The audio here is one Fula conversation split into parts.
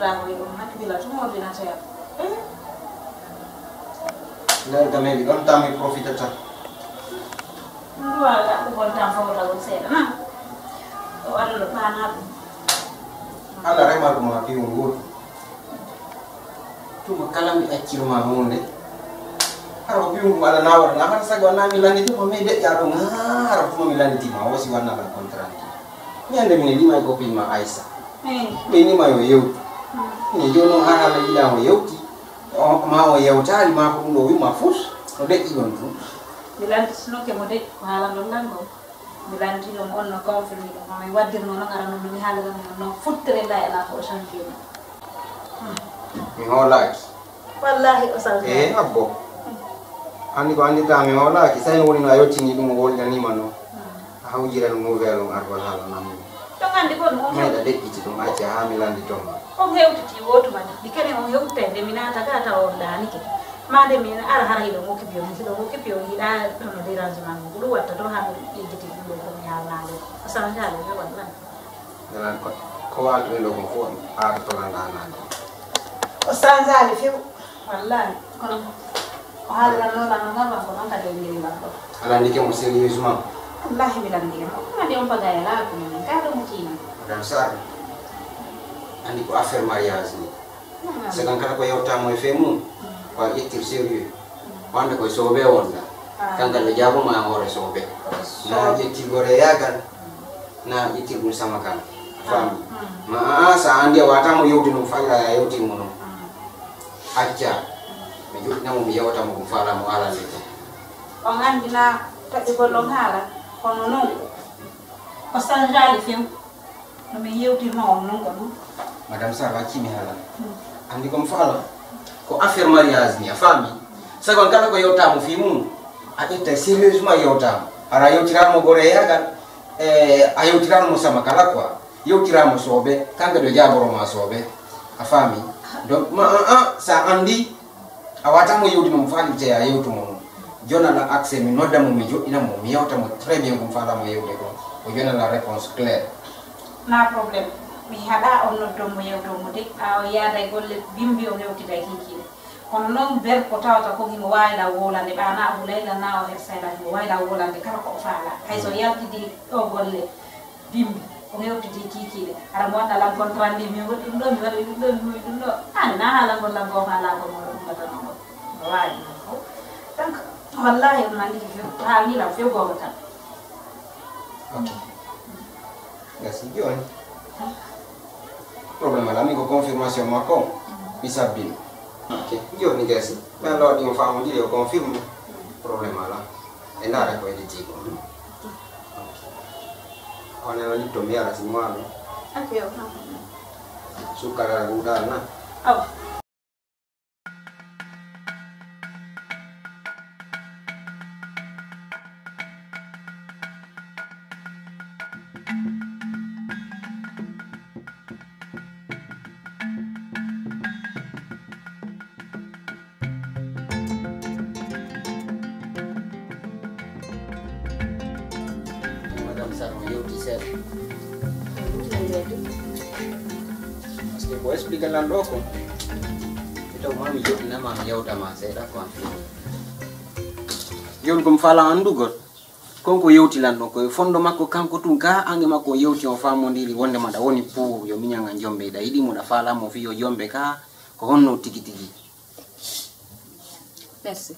da ko yo hatti bila to mo ordinateur Lei da me non tammi profita ta. Dua ga ko tan fa wala ko seda na. O ala lo pana. Alla rema ko ma ki ngol. Tu makala mi akiro ma honde. Aro bi ngum ala na wala na sa gwana mi lani to me de ya do ngara ko mi lani ti ma wosi wana la contratti. Mi ande mi ni mai ko pin ma Aisa. Mi ni mai yo. Ni yo no hala ila yo ti. O ma o yo tali ma ko no wi ma fus. O de igon tu. Milanti sino ke mode hala non lango. Milanti lo on no confirmi ko ma wadir no ngara no mi hala no futtere la ela ko champion. Mi hola. Wallahi osal. Abbo. Ani ko andi ta mi hola ki sai woni no ayo tingi dum wol ni mano. Haw jira no velo ar wala hala nam. To ngandi ko no. Me da de kiti dum aja ha mi landi to. O hewti ti woto man. Dikene o hewte de minata ka ta on dani ke. Made min ara hara hido mo kipio mi hido mo kipio hida no de ranjuma ngulu wata to ha mi jiti ngulu ko mi hala le. Asal jale be wala. Dalan ko wa do lo ko fo ar to la na. Osanzali fiu wallahi kono hala no la ngaba ko nanga de ngiri ngaba Ala ndike mo serieusement. wallahi bilandi ma de on pagaya la ko ni ka do mukina Dan sar. Andi ko affaire mariage ni. Sedan kala ko yewta mo femu. Ko yettir sérieux. Wanda ko sobe wonda. Kanga le jabo ma hore sobe. Na yetti gore yagal. Na yetti dum sama kan. Fami. Ma sa andi wata mo yewti no falla yewti mo no. Acca mi jotna mo mi yewta mo fala mo ala le o ngandina tadi ko long hala kono no o sanjali fiu no mi yewti ma on non ko no Madame Sarva kimi hala andi ko fala ko affaire mariage ni afami sagon kala ko yewta mo fi mum akita sérieusement yewta ara yewtira mo gore yaga ayewtira mo sama kala quoi yewtira mo sobe kanga do jaboro ma sobe afami donc ma sa andi awata mo yewdi mo fali te ayewto mo jona la accès mi nodda mo mi jodina mo mi yewta mo très bien ko fala mo yewde ko o jona la réponse claire na problème mi hada on noddo mo yewto mo de a yaada golle bimbi o hewtida kiki kono non ber ko tawta ko himo wayla wolande bana abu layla na o hersayla himo wayla wolande kala ko fala hayso yaltidi o golle bimbi o hewtidi kiki ara mo wanda la contrat ni mi wadi dum mi wadi dum do an na hala ko la go hala ko mo dum bata no waay donc wallahi man ni ha ni la fe go ta ok merci John problema la mi ko confirmation ma ko bisa bin ok John ni gasi mais alors di fa mo di o confirme problema la e nada ko editi ko on è lì to mia la simano okay sukara udal na oh Asli ko explica la loco. Ito mami yo na ma yauta ma seda ko yon kom fala andugot konko yewti lan no ko fondo makko kanko tun ka ange makko yewti on famondiri wonde mada woni pour yo minyanga jombe da idi mo da fala mo fi yo jombe ka ko honno tigi tigi. Merci.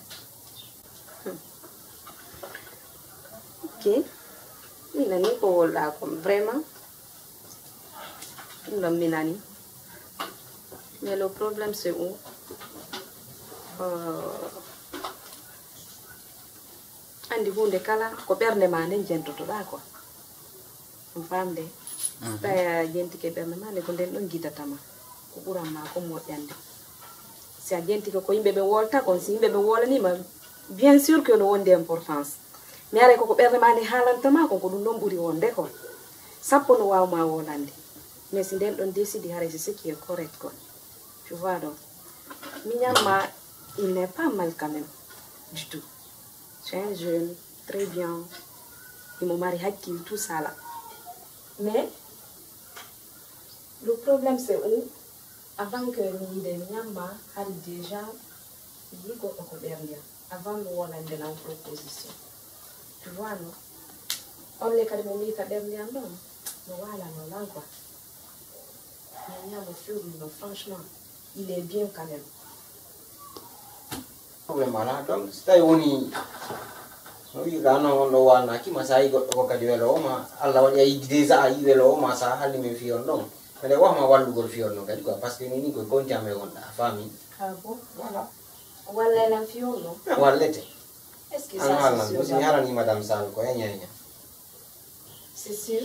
Ok. Mina ni ko la comme vraiment. Non minani. Mais le problème c'est où andi hunde kala ko berne ma nden jentoto da quoi. On famde. Ta jenti ke berne ma ne ko den don gitatama. Ko buram ma ko mo yande. Si a jenti ko yimbe be wolta kon si yimbe be wolani ma bien sûr que no wonde importance. Mi are ko berne ma ne halantama ko dum don buri wonde ko. Sappo no waw ma wolande. Mais si den don décide hare c'est ce qui est correct quoi. Tu vois donc. Minyama il n'est pas mal quand même du tout. C'est un jeune très bien. Et mon mari hakil tout ça là. Mais le problème c'est où avant que mi de nyamba hari déjà yigo ko berlia avant mo wona de la proposition tu vois non on le kadi mo mi ta berlia non no wala no langwa nyamba furi no franchement il est bien quand même problème ala donc stay woni no yi gano no wana ki masai go kadi welo ma alla wadi ay déjà ay welo ma sa hali men fi on donc mais wax ma walu gol fi on no kadi quoi parce que ni ko gonti ame on da fami ah bon voilà wala la fiolo walete est-ce que ça c'est sûr ni hala ni madame Sall ko nya c'est sûr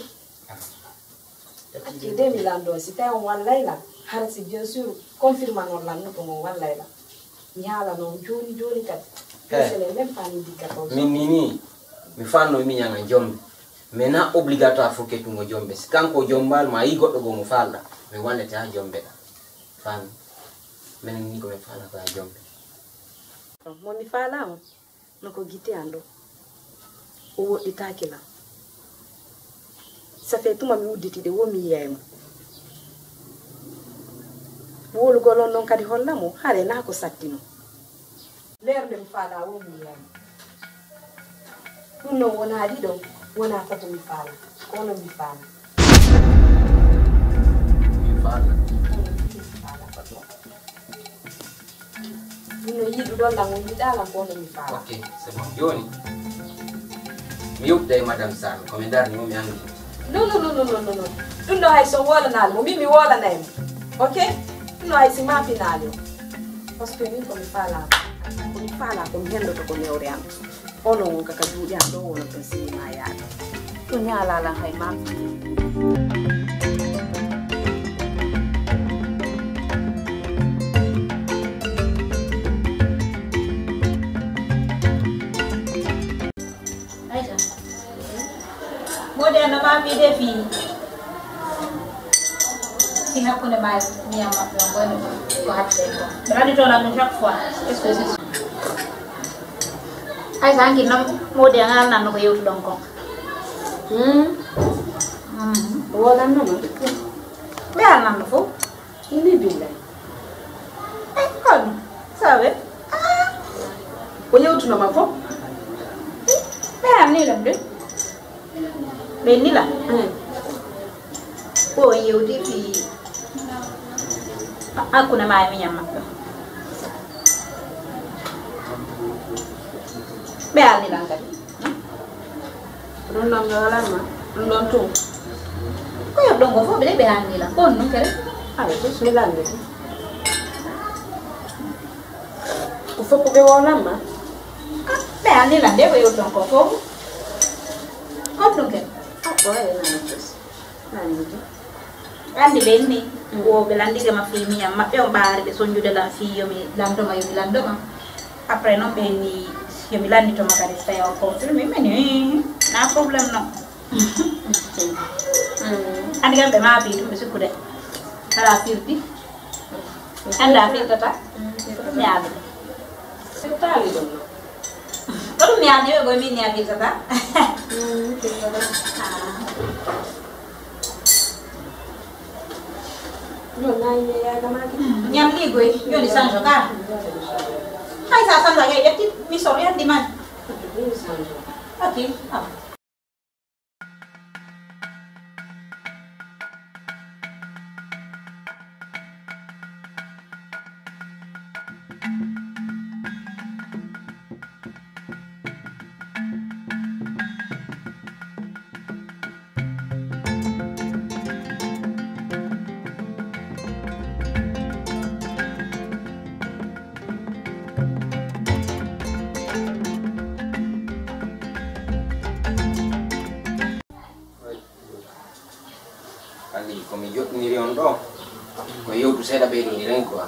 ati 2002 c'était un walaila har si bien sûr confirme non la no ko walaila ni hala no joni kat c'est les mêmes indicateurs minini mi fanno mi nyanga jombe mena obligatoire faut que tu ngo jombe kanko jombal ma yi goddo go mo falla mi wallete ha jombe da fami men ni ko me falla ko ha jombe mo mi falla mo no ko gite ando o wodi takila ça fait tout ma mi wuditi de wo mi yeymo wolu golon non kadi hollamo hare na ko sattino leer de mi falla wo mi yeymo ɗum non wona ɗiɗo wona foto mi faala kono mi faala ɗum no yiɗu ɗollan on yiɗalan kono mi faala ok c'est bon joni mi yubda madame Sall ko mi darni mo mi andi non ɗum ɗo hay so wolanali mo min mi wolanaymo ok ɗum no hay si mapinali o par ce que min komi faala komi hendoto ko newre am ono won kaka juuɗi am ɗo wono ton sinima yaade ɗum ñaalalan hay mapi Aïcha mode no mapi de fi si hakkunde ma miyam maɓɓe on bone ko hatte ko radi to la chaque fois est-ce que c'est ay sangi nam modi ngal nan ko yewtu don ko wala non be nan fo ini billahi ay kon sabe ko yewtu no ma fo be ni lam de be ni la ko yewti fi akuna ma mi nyama be ani lan kadi non ngala ma non to ko yob don ko fo be ani lan ko non kere ay to smilande ko fo ko be wala ma be ani lan de ko yob don ko fo ko non kere ko ay na ni andi benni wo be landi ke ma fi mi am ma be on baare be sonjude la fi yo mi lando ma après non benni yo mi landi to magari stai o confirme meni na problem no andi gambe ma bi dum sikude kala firti anda fi tata nyaade tali do ko nyaade go mi nyaade tata no nai ya kama ki nyam li goy yo di sanjo ka ay sa sanjo ya yetti mi sori andi man okay komi joɗɗiniri on ɗo ko yewtu seeɗa ɓeydodiren quoi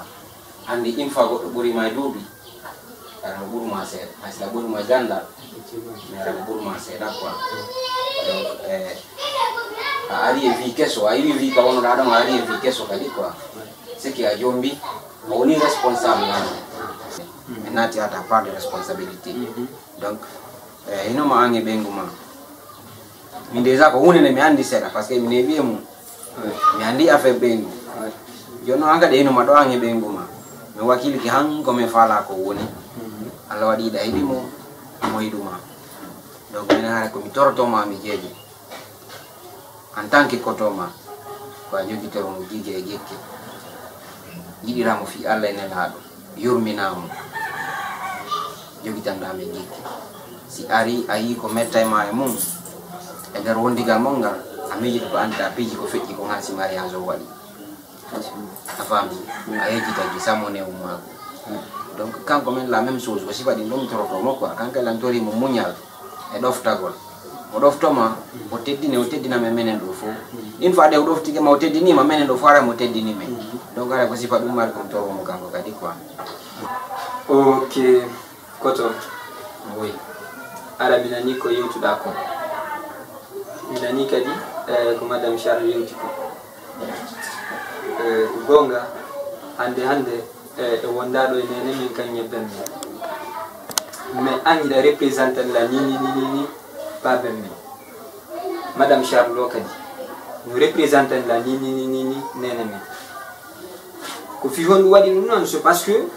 andi une fois goɗɗo ɓuurima duuɓi ara ɓuurma seeɗa hay sila ɓuurma gandal mi ara ɓuurma seeɗa quoi donc a ari e vie kesso a yiwi vie ka wonoɗa ɗon a ari e vie kesso kadi quoi c'est que a jombi a woni responsable nan mi naati ata part de responsabilité donc hinoma an e ɓeygu ma min déjà ko hunde nde mi andi seeɗa par ce que mine wiye mum mi andi affaire ɓeygu jono anga de no mado ange be nguma mi wakili ki han ko me fala ko woni Allah wadi da hidi mo hiduma donc mi na ko mi torto ma mi jeji en tant que kotoma ko jogi toro mo jige e gekke yidiramo fi Allah en laado yurminamo jogi tan da mi gekke si ari ayi ko metta ma e mum e der wondigal mongal amiji ko anta piji ko feji ko ngasi mariage o wadi afami ayeji tagi samone umako donc kanko men la même chose aussi wadi ndum torto mo quoi kanka lan tori mo munyal e doftagol o doftoma o teddina me menen do fo une fois de o dofti ke ma o teddini ma menen do fara mo teddini me donc ala ko sifa dum mal ko to mo kanko kadi quoi. Ok koto oui ala binani ko yewtu d'accord binani kadi ko madame Charles yewti ko gonga hande e wondado e nene min kan yebben mais angira représenter la ni babel mi madame Charles kadi nous représenter la ni nene mi ko fi hon wadi non c'est parce que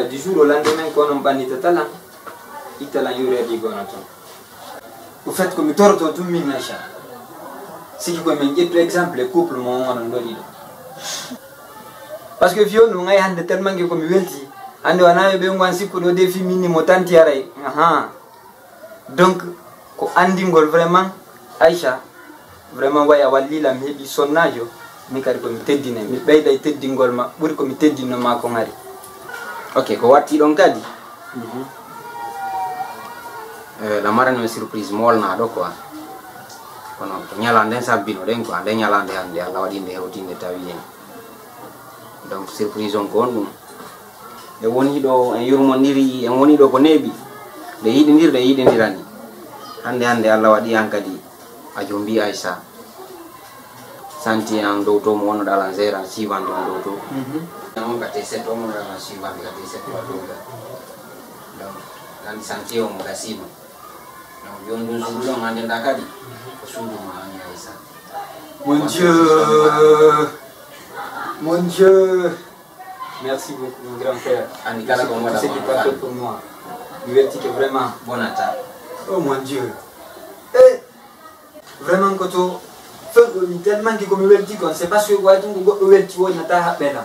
du jour au lendemain ko non banita talan italan yure di gonato au fait que mi torto tum min nacha si ko men par exemple couple mo on ndori parce que fio no ngai hande tellement que mi welti ande wana be ngwan sikko do defi minimo tanti aray donc ko andingol vraiment Aisha vraiment waya wallila mi hebi sonnajo mi kadi ko mi teddine mi beyda teddingol ma buri ko mi teddino ma ko ngari. ok ko watti don kadi la marane surprise molna do quoi kono ko nyalande sabbino den ko ande nyalande hande Allah wadi nde hewtinde tawi en donc surprise on ko dum e woni do en yurmondiri en woni do ko nebi de yididirani hande Allah wadi an kadi a jombi Aisha santi an do to mo wono dala zera siwan do to on kate set on dala siwan kate set do donc kan santi on gasino donc yondo zulu ngande ndakadi ko sundu ma Aisha mon Dieu merci beaucoup mon grand frère Anikala ko moda c'est pas fait pour moi diverti que vraiment bonata oh mon Dieu vraiment koto tellement que comme welti kon c'est parce que waytu go welti wona ta habela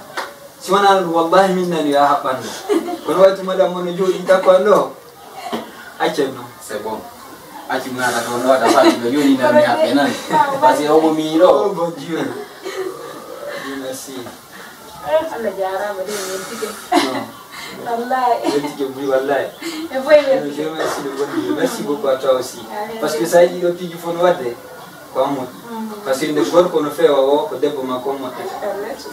si wana wallahi minna ya habando kon waytu madam mono jodi ta ko ando acemno c'est bon aci mnata to no wata fati do yoni na mi habena parce que obo mi oh mon Dieu merci Allah jarama de weltike wallahi weltike buri wallahi e boy weltike merci beaucoup à toi aussi parce que ça il do pigi fon wadde ko mo parce que le corps qu'on fait au debbo ma ko mo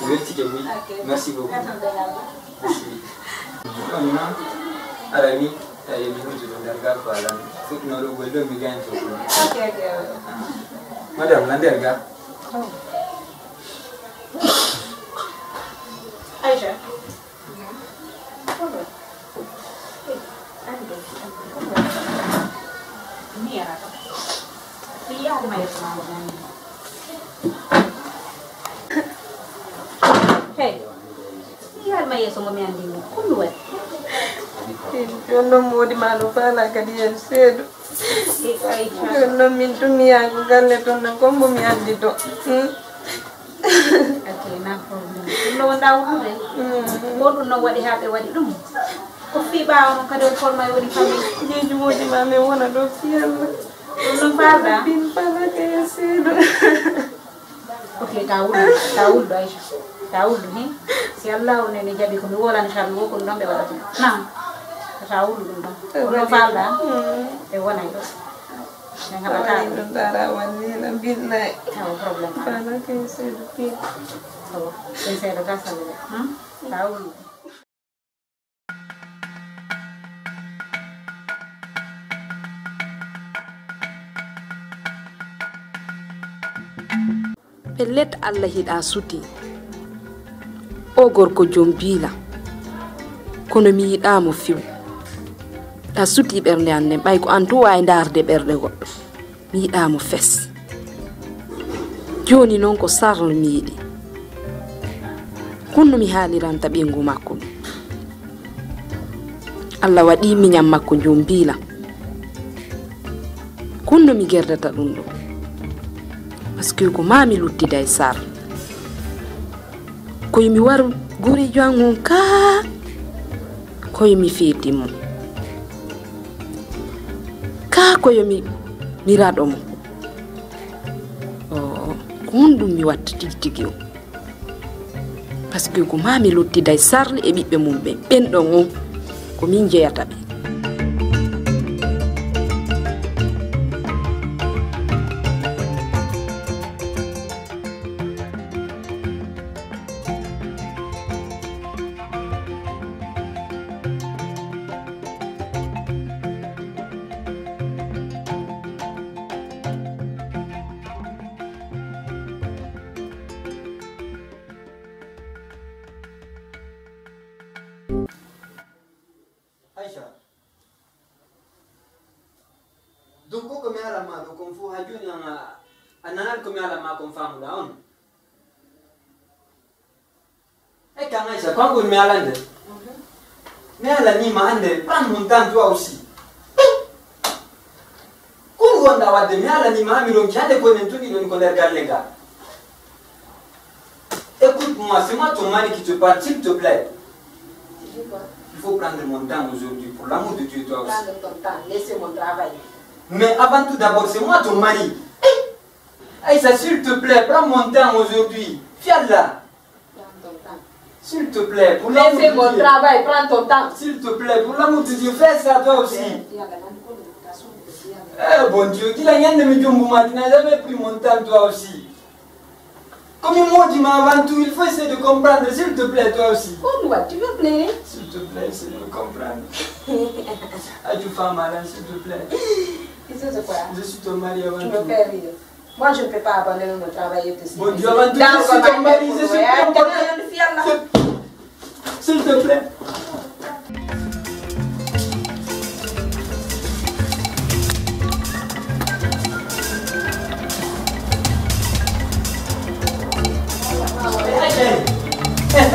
weltike buri merci beaucoup merci arami ay mi huju do dargal ko alam fut no do goldo mi ganto madame landerga Aisha hey iya ma yeso mo mi andi mo kunu wat jono modi malu fala kadi en sedo Aisha jono min dunia ko galle ton na kombo mi andi do okay na problem no ndaw hande bodu no wadi habe wadi dum ko fi baaw no kado for may wadi fami jeju modi ma me wona do fiyalla no falda bin fala kay sedo okay taul do Aisha taul ni si Allah one ne jabi ko mi wala ni xalu ko ndombe wala na taul dum no falda e wona do nga ta do dara wani na bin na no problem fala kay sedo pi sen se do gasal taul pellet Allah hida suti o gorko jombila kono mi yida mo fiw ta suti bernde ande bay ko an to way ndarde berde goddo mi yida mo fes joni non ko sarl mi yidi kunno mi haaliranta ɓengu makko Allah waɗi miñam makko jombila kunno mi gerdata ɗum ɗo parce que ko mami luttida e sar koyemi war guri jangon ka koyemi feetimo ka koyomi miraɗo mo ko ɗum mi watta tigi tigi o parce que ko mami luttida e sarle e ɓiɓɓe mum ɓe ɓenɗon on ko min jeyata ɓe Aisha, donc ko mi ala ma do kon fu ha joni ananal ko mi ala ma kon famu da on e kan Aisha kon ko mi ala nde mi ala ni ma ande prends mon temps toi aussi ko wonda wadde mi ala ni ma mi don kiade ko nen tuni don ko der galle ga écoute-moi, c'est moi ton mari qui te parle, s'il te plaît. Il faut prendre mon temps aujourd'hui, pour l'amour de Dieu, toi aussi. Prendre ton temps, laissez mon travail. Mais avant tout d'abord, c'est moi ton mari. Aïssa, s'il te plaît, prends mon temps aujourd'hui. Fiala. Prends ton temps. S'il te plaît, pour l'amour de Laissez Dieu. mon travail, prends ton temps. S'il te plaît, pour l'amour de Dieu, fais ça toi aussi. Eh bon Dieu, qu'il a rien de me dire, tu n'as jamais pris mon temps toi aussi. Comme moi, dis-moi avant tout, il faut essayer de comprendre, s'il te plaît, toi aussi. Pourquoi tu veux plaire? S'il te plaît, essaye de comprendre. Ah, tu fais malin, s'il te plaît. Tu sais c'est quoi? Je suis ton mari avant Tu tout. me fais rire. Moi, je ne peux pas abandonner mon travail et te suivre. Bon Dieu, avant tout, je suis ton mari, je suis ton mari. S'il te plaît.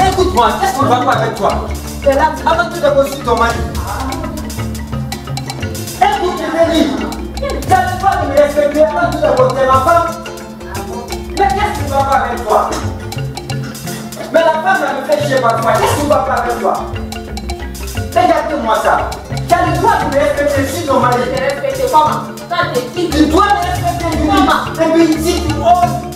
Écoute-moi, qu'est-ce qu'on va pas avec toi? Avant tout d'abord, je suis ton mari. Écoute, je te dis, tu n'arrives pas de me respecter avant tout d'abord, t'es ma femme. Mais qu'est-ce qui ne va pas avec toi? Mais la femme, elle me fait chier parfois, qu'est-ce qui ne va pas avec toi? Regarde-moi ça. Tu as le droit de me respecter, je suis ton mari. Je te respecte comment? Quand t'es qui? Tu dois me respecter, Comment? et puis si tu oses.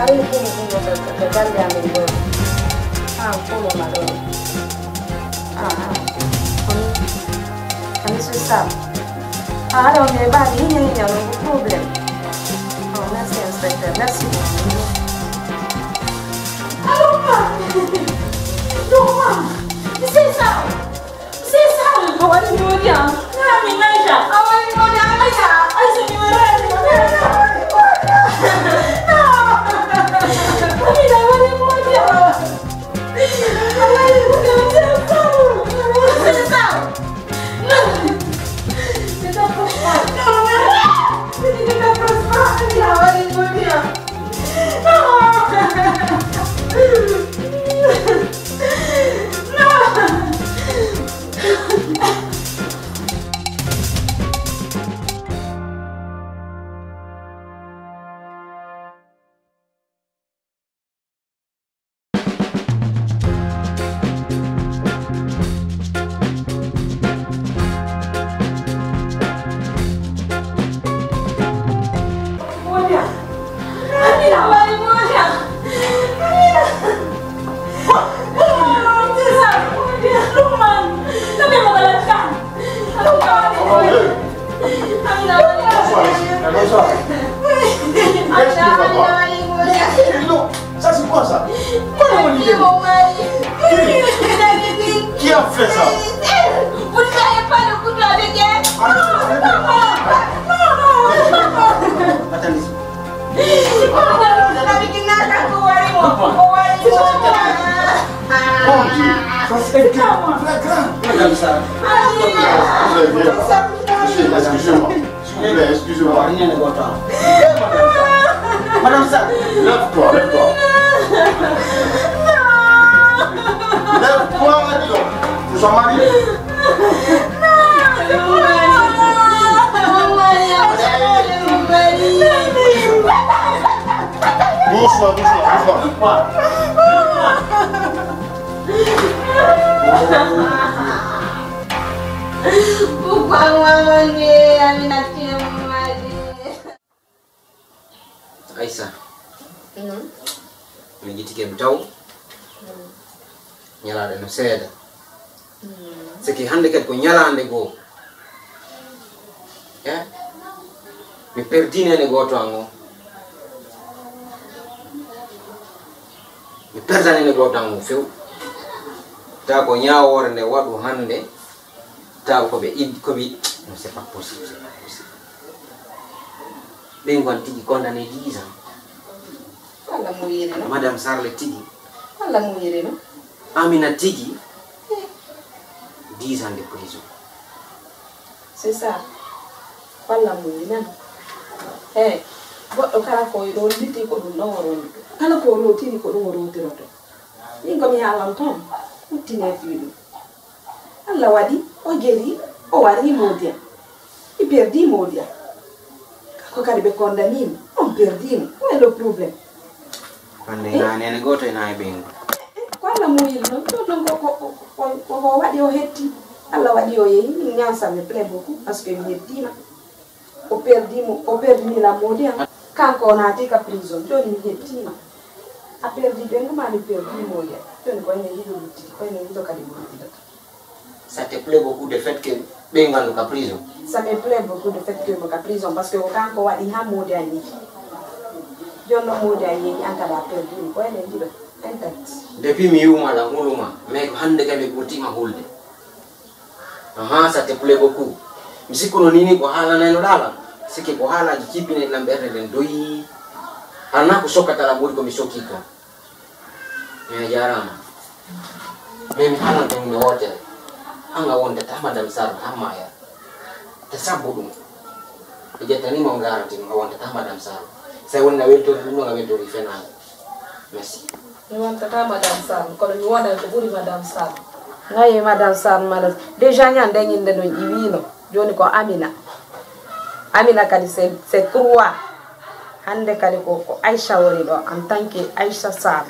Ari pun ke ganda amin do. Pun ma do. Kami susah. Ada orang hebat ini yang problem. Merci inspecteur, merci beaucoup. Allô, maman. C'est ça. Awali moja. Nami maisha. Awali moja maisha. Aise ni wewe. Mimi awali moja. Awali moja. C'est ça. C'est ça. Awali moja. Ça c'est quoi ça? Qui a fait ça? Vous n'avez pas le coup de la dégaine. Attendez. Madame Sarr. Excusez-moi. S'il vous plaît, excusez-moi. Rien ne va. Madame Sarr. Lève-toi, lève-toi. Lève-toi, dis donc. C'est son mari? Doucement. Pourquoi moi, Amina, tu es mon mari? Aïssa. Min jitike mi taw ñalaade no seeda siki hande kadi ko ñalaande goo mi perdinene gooto an o mi perdanene gooto an o few taw ko ñawoore nde waɗu hande taw koɓe iddi koɓe non c'est pas possible ɓe gon tigi condamné 10 ans. Allah mo yiri no. Madame Sarr le tigi. Allah mo yiri no. Amina tigi 10 ans de prison. C'est ça. Allah mo yiri no. Goɗɗo kala ko ɗo liti ko ɗum ɗon woron. Kala ko rotiri ko ɗum rotiroto. Min komi haalan toon huttine fiiɗum. Allah waɗi o geri o wari Modia. I perdi Modia. Ko kadi ɓe condamnimo on perdimo. Qual est le problème? Hande nane goto ena e ɓengu. Ko Allah mo yiri noon ɗon ko waɗi o hetti. Allah waɗi o yehi min ñansa me plaît beaucoup parce que mi hettima. O perdimi la Modia. Kanko o naati ka prison joni mi hettima. A perdi ɓengu ma mi perdi Modia. Joni ko ene yiɗo luttiti ko ene yiɗo kadi mo luttitata. Ça te plaît beaucoup de fait que ɓengu ka prison? Ça me plaît beaucoup de fait que mo ka prison parce que o kanko waɗi ha Modia ni. Joni no Modia yehi an kada perdimi ko ene yiɗo intact. Depuis mi yumaɗa huluma mais ko hande kadi ɓe ɓurtima hulde. Ça te plaît beaucoup. Mi sikkuno nini ko haalaneno ɗaala sikki ko haalaji kippine ɗam ɓerde nden doyi alana ko sokkatala ɓuri komi sokki ko mi a jarama mais mi haalanta hunde wotere anga wondata Madame Sarr hammaya te sabbu ɗum ɓe ƴettanima o garantino a wontata Madame Sarr sa woni a weltori ɗum ɗon a weltori fenago merci. Mi wontata Madame Sarr kono mi wonat ko ɓuri Madame Sarr. Ngayi Madame Sarr mala déjà ñande ñinde no ƴiwino joni ko Amina kadi c'est 3 hande kadi ko Aïcha woni ɗo en tant que Aïcha Sarr.